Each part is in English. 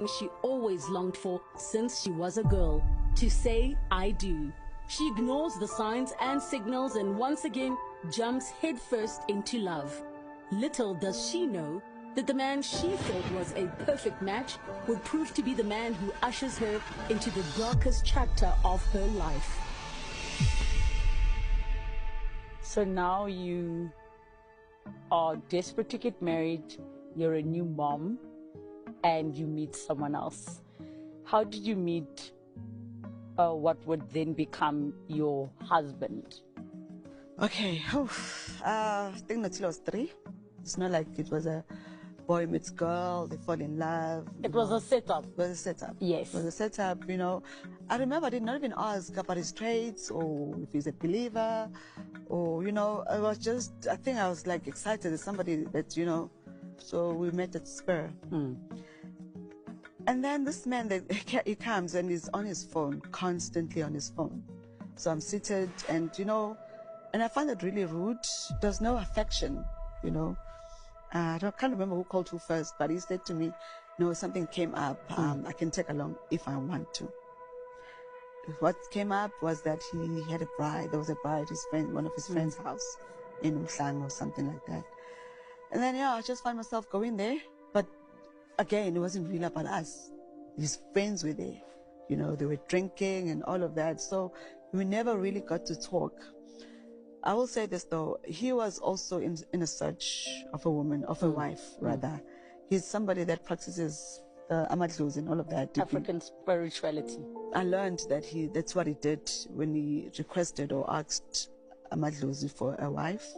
thing she always longed for since she was a girl, to say I do. She ignores the signs and signals and once again jumps headfirst into love. Little does she know that the man she thought was a perfect match would prove to be the man who ushers her into the darkest chapter of her life. So now you are desperate to get married, you're a new mom, and you meet someone else. How did you meet what would then become your husband? Okay, I think until I was 3. It's not like it was a boy meets girl, they fall in love. It was a setup. It was a setup. Yes. It was a setup, you know. I remember I did not even ask about his traits or if he's a believer or, you know, I think I was like excited as somebody that, you know, so we met at Spur. And then this man, he comes and he's on his phone, constantly on his phone. So I'm seated and, you know, and I find it really rude. There's no affection, you know. I can't remember who called who first, but he said to me, no, something came up. I can take along if I want to. What came up was that he had a bride. There was a bride, his friend, one of his friend's house in Umhlanga or something like that. And then, yeah, I just find myself going there. But again, it wasn't really about us. His friends were there. You know, they were drinking and all of that. So we never really got to talk. I will say this though, he was also in a search of a woman, of a wife rather. He's somebody that practices amadlozi and all of that. African spirituality. I learned that that's what he did when he requested or asked amadlozi for a wife.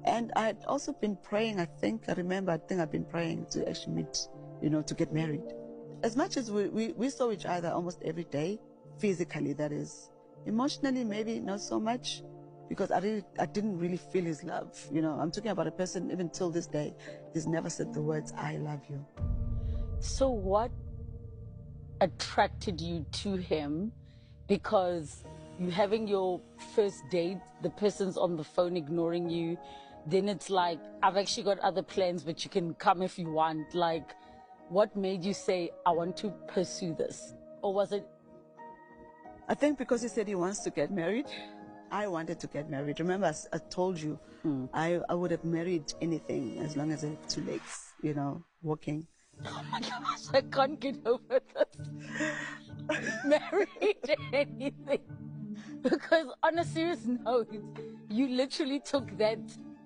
And I had also been praying, I think I've been praying to actually meet, you know, to get married. As much as we saw each other almost every day, physically that is. Emotionally, maybe not so much. Because I didn't really feel his love. You know, I'm talking about a person, even till this day, he's never said the words, I love you. So what attracted you to him? Because you're having your first date, the person's on the phone ignoring you, then it's like, I've actually got other plans, but you can come if you want. Like, what made you say, I want to pursue this? Or was it? I think because he said he wants to get married. I wanted to get married. Remember, I told you, I would have married anything as long as I had 2 legs, you know, walking. Oh my gosh, I can't get over this. Married anything. Because on a serious note, you literally took that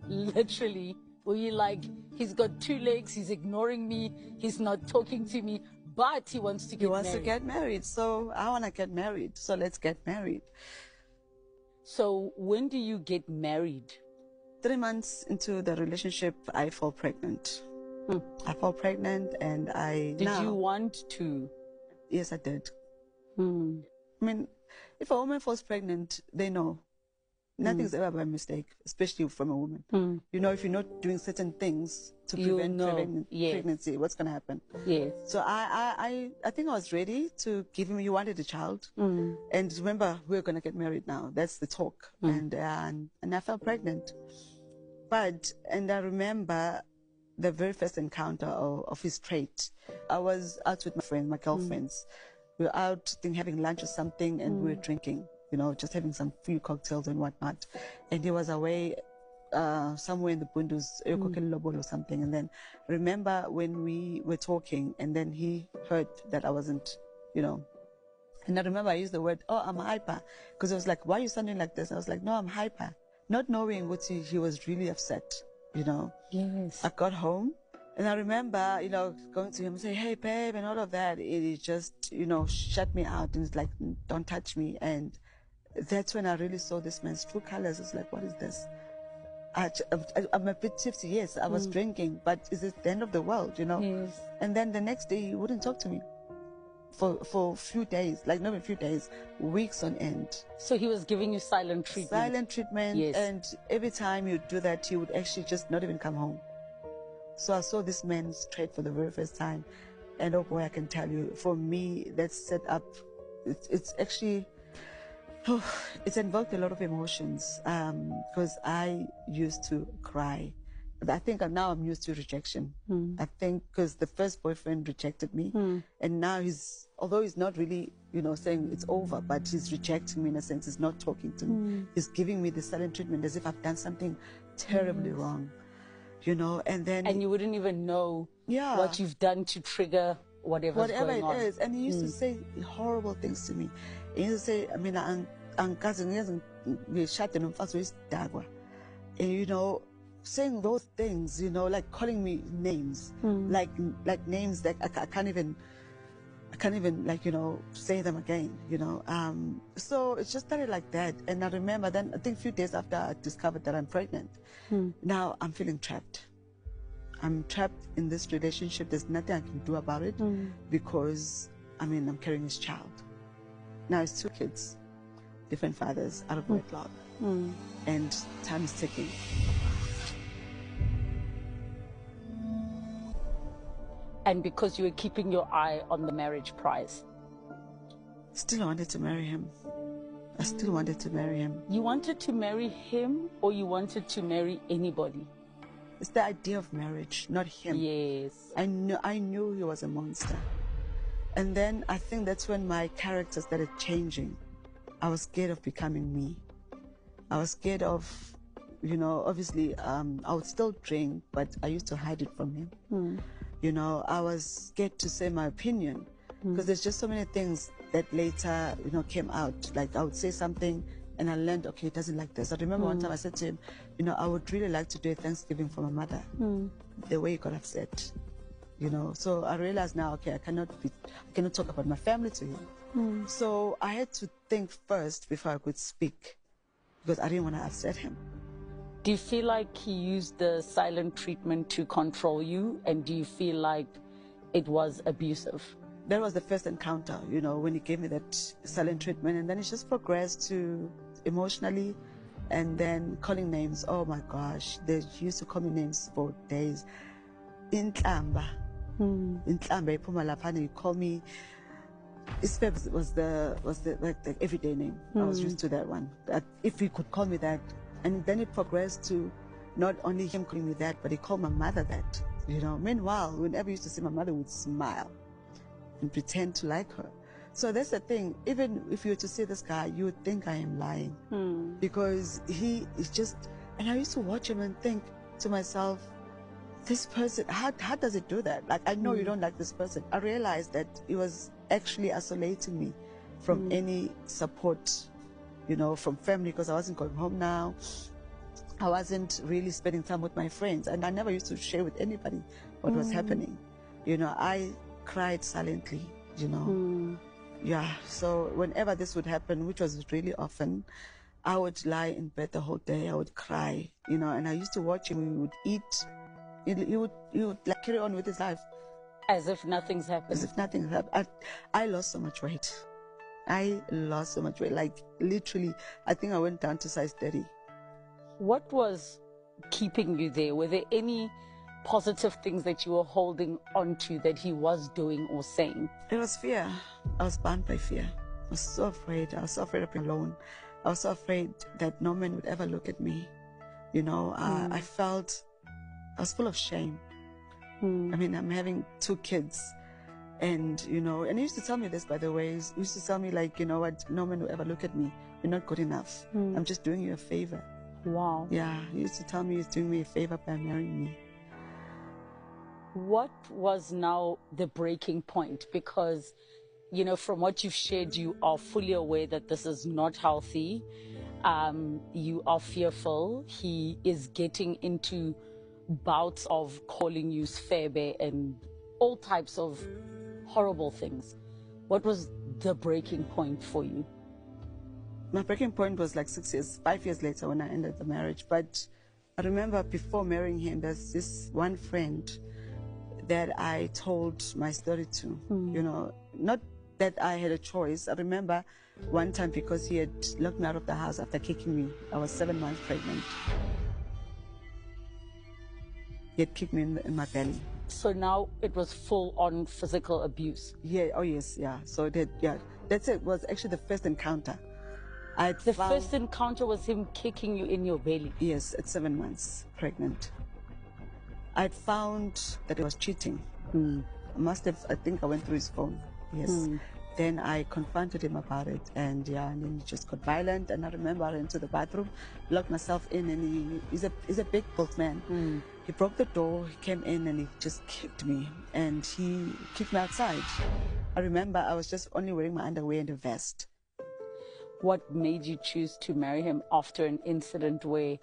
literally, where you're like, he's got 2 legs, he's ignoring me, he's not talking to me, but he wants to get married. He wants to get married, so I want to get married, so let's get married. So when do you get married? 3 months into the relationship, I fall pregnant. I fall pregnant and Did you want to? Yes, I did. I mean, if a woman falls pregnant, they know. Nothing's ever by mistake, especially from a woman. You know, if you're not doing certain things to prevent pregnancy, what's going to happen? Yes. So I think I was ready to give him, he wanted a child. And remember, we're going to get married now. That's the talk. And I fell pregnant. And I remember the very first encounter of his trait. I was out with my friends, my girlfriends. We were out, having lunch or something, and we were drinking. You know, just having some few cocktails and whatnot. And he was away somewhere in the Bundus, or something. And then remember when we were talking and then he heard that I wasn't, you know. And I remember I used the word, oh, I'm hyper. Because I was like, why are you sounding like this? I was like, no, I'm hyper. Not knowing what he was really upset, you know. Yes. I got home. And I remember, you know, going to him and say, hey, babe, and all of that. It just, you know, shut me out. And it's like, don't touch me. And that's when I really saw this man's true colors. It's like, what is this? I'm a bit tipsy, yes. I was drinking, but is it the end of the world, you know? Yes. And then the next day, he wouldn't talk to me for a few days, like not a few days, weeks on end. So he was giving you silent treatment? Silent treatment, yes. And every time you do that, he would actually just not even come home. So I saw this man straight for the very first time. And oh boy, I can tell you, for me, that set up, it's actually, it's invoked a lot of emotions, because I used to cry I think now I'm used to rejection. I think because the first boyfriend rejected me, and now although he's not really, saying it's over, but he's rejecting me in a sense. He's not talking to me. He's giving me the silent treatment as if I've done something terribly wrong, and then... And you wouldn't even know what you've done to trigger whatever it on. is. And he used to say horrible things to me. He used to say, I mean, and saying those things, like calling me names, like names that I can't even say them again, so it just started like that. And I remember then, I think a few days after I discovered that I'm pregnant, now I'm feeling trapped. I'm trapped in this relationship. There's nothing I can do about it because, I'm carrying his child. Now it's 2 kids, different fathers, out of wedlock, and time is ticking. And because you were keeping your eye on the marriage prize. Still wanted to marry him. I still wanted to marry him. You wanted to marry him, or you wanted to marry anybody? It's the idea of marriage, not him. Yes. I knew he was a monster. And then I think that's when my character started changing. I was scared of becoming me. I was scared of, obviously, I would still drink, but I used to hide it from him. I was scared to say my opinion because there's just so many things that later, came out. Like I would say something and I learned, okay, he doesn't like this. I remember one time I said to him, I would really like to do a Thanksgiving for my mother. The way he got upset, So I realized now, okay, I cannot talk about my family to him. So I had to think first before I could speak because I didn't want to upset him. Do you feel like he used the silent treatment to control you? And do you feel like it was abusive? That was the first encounter, when he gave me that silent treatment. And then it just progressed to emotionally and then calling names. Oh my gosh, they used to call me names for days. Intlamba. Intlamba, Pumalapani, you call me. Ispeb was the everyday name. I was used to that one. That if he could call me that. And then it progressed to not only him calling me that, but he called my mother that, Meanwhile, whenever he used to see my mother, would smile and pretend to like her. So that's the thing. Even if you were to see this guy, you would think I am lying. Because he is just... And I used to watch him and think to myself, this person, how does it do that? Like, I know you don't like this person. I realized that he was actually isolating me from any support, from family, because I wasn't going home now. I wasn't really spending time with my friends, and I never used to share with anybody what was happening. I cried silently, Yeah, so whenever this would happen, which was really often, I would lie in bed the whole day. I would cry, and I used to watch him. He would eat. He would like carry on with his life. As if nothing's happened. As if nothing happened. I lost so much weight. Like, literally, I think I went down to size 30. What was keeping you there? Were there any positive things that you were holding on to that he was doing or saying? It was fear. I was bound by fear. I was so afraid. I was so afraid of being alone. I was so afraid that no man would ever look at me. I felt I was full of shame. I'm having 2 kids. And, and he used to tell me this, by the way. He used to tell me, like, what, no man will ever look at me. You're not good enough. I'm just doing you a favor. Wow. Yeah, he used to tell me he's doing me a favor by marrying me. What was now the breaking point? Because, from what you've shared, you are fully aware that this is not healthy. You are fearful. He is getting into bouts of calling you Sfebe and all types of horrible things. What was the breaking point for you? My breaking point was like 5 years later when I ended the marriage. But I remember before marrying him, there's this one friend that I told my story to, not that I had a choice. I remember one time because he had locked me out of the house after kicking me. I was 7 months pregnant. He had kicked me in my belly. So now it was full-on physical abuse. Yeah. Oh yes. Yeah. So that's it. Was actually the first encounter. First encounter was him kicking you in your belly. Yes, at 7 months pregnant. I'd found that he was cheating. I think I went through his phone. Yes. Then I confronted him about it, and then he just got violent. And I remember I went to the bathroom, locked myself in, and he's a big built man. He broke the door, he came in, and he just kicked me, and he kicked me outside. I remember I was just only wearing my underwear and a vest. What made you choose to marry him after an incident where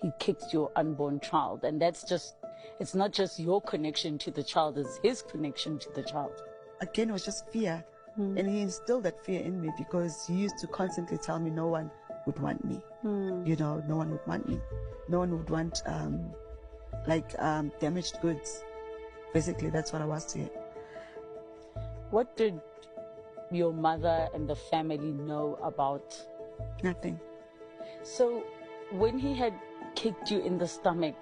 he kicked your unborn child? And it's not just your connection to the child, it's his connection to the child. Again, it was just fear. And he instilled that fear in me because he used to constantly tell me no one would want me. You know, no one would want me. No one would want, damaged goods. Basically, that's what I was to him. What did your mother and the family know about? Nothing. So when he had kicked you in the stomach,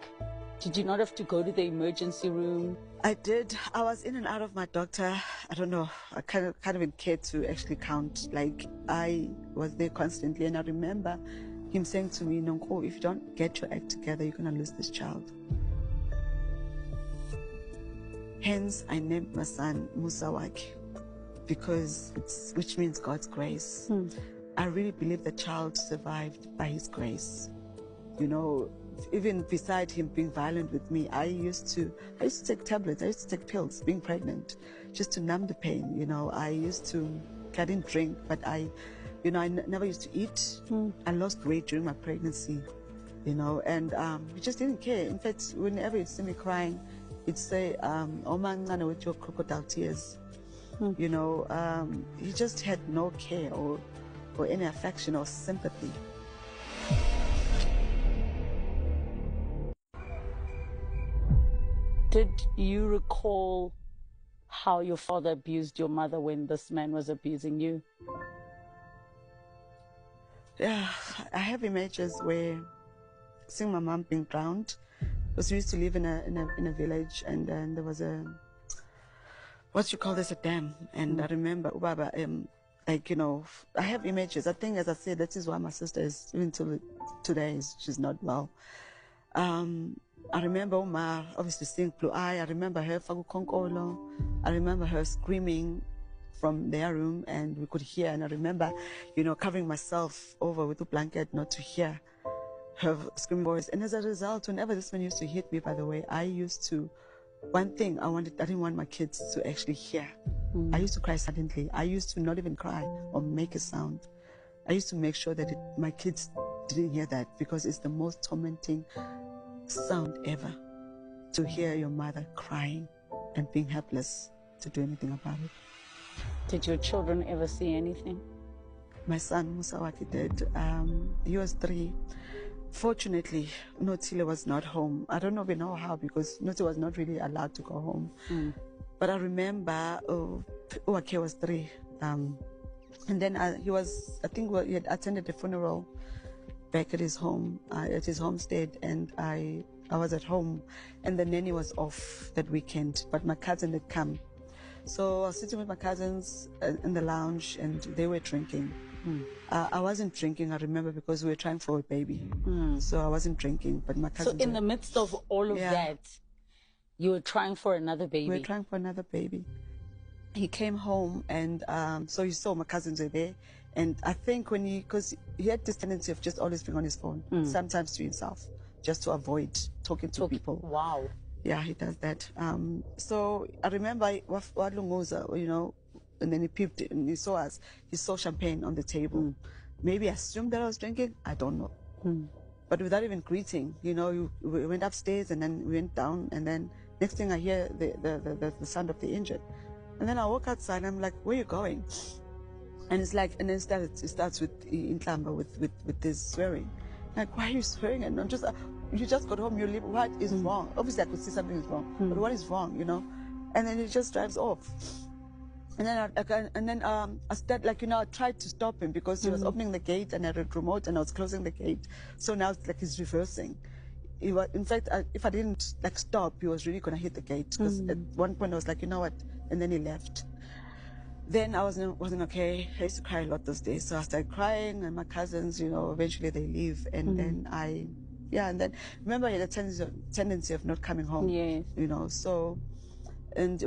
did you not have to go to the emergency room? I did. I was in and out of my doctor. I don't know. I can't even care to actually count. Like, I was there constantly. And I remember him saying to me, Nonku, if you don't get your act together, you're going to lose this child. Hence, I named my son Musawaki, which means God's grace. I really believe the child survived by his grace. You know, even beside him being violent with me, I used to take tablets, I used to take pills, being pregnant, just to numb the pain. You know, I didn't drink, but I never used to eat. I lost weight during my pregnancy, you know, and he just didn't care. In fact, whenever he'd see me crying, he'd say, "Oh man, with your crocodile tears." You know, he just had no care or any affection or sympathy. Did you recall how your father abused your mother when this man was abusing you? Yeah, I have images where seeing my mom being drowned, because we used to live in a village, and then there was a dam, and I remember Ubaba, I have images. I think, as I said, that is why my sister is, even till today, she's not well. I remember Uma obviously seeing blue eye. I remember her fagukonkolo. I remember her screaming from their room, and we could hear. And I remember, covering myself over with a blanket not to hear her screaming voice. And as a result, whenever this man used to hit me, by the way, I didn't want my kids to actually hear. I used to cry silently. I used to not even cry or make a sound. I used to make sure that my kids didn't hear that, because it's the most tormenting sound ever, to hear your mother crying and being helpless to do anything about it. Did your children ever see anything? My son Musawaki did. He was 3. Fortunately, Notile was not home. I don't even know how, because Notile was not really allowed to go home. But I remember Uwake was 3. And then he had attended the funeral back at his home, at his homestead, and I was at home, and the nanny was off that weekend, but my cousin had come. So I was sitting with my cousins in the lounge, and they were drinking. I wasn't drinking, I remember, because we were trying for a baby. So I wasn't drinking, but my cousins. So in the midst of all of that, you were trying for another baby? We were trying for another baby. He came home, and so he saw my cousins were there. And I think because he had this tendency of just always being on his phone, sometimes to himself, just to avoid talking to people. Wow. Yeah, he does that. So I remember, and then he peeped and he saw us. He saw champagne on the table. Maybe assumed that I was drinking. I don't know. But without even greeting, we went upstairs, and then we went down, and then next thing I hear the sound of the engine. And then I walk outside, and I'm like, where are you going? And it's like, and then it starts with Intlamba, with this swearing. Like, why are you swearing? And I'm just, you just got home, you leave. What is wrong? Obviously, I could see something is wrong, but what is wrong, And then he just drives off. And then I start, I tried to stop him, because he was opening the gate, and I had a remote, and I was closing the gate. So now it's like he's reversing. In fact, if I didn't stop, he was really gonna hit the gate, because at one point I was like, you know what? And then he left. Then I wasn't okay. I used to cry a lot those days. So I started crying, and my cousins, eventually they leave. And then I Yeah, and then remember he had a tendency of not coming home. Yes. You know, so, and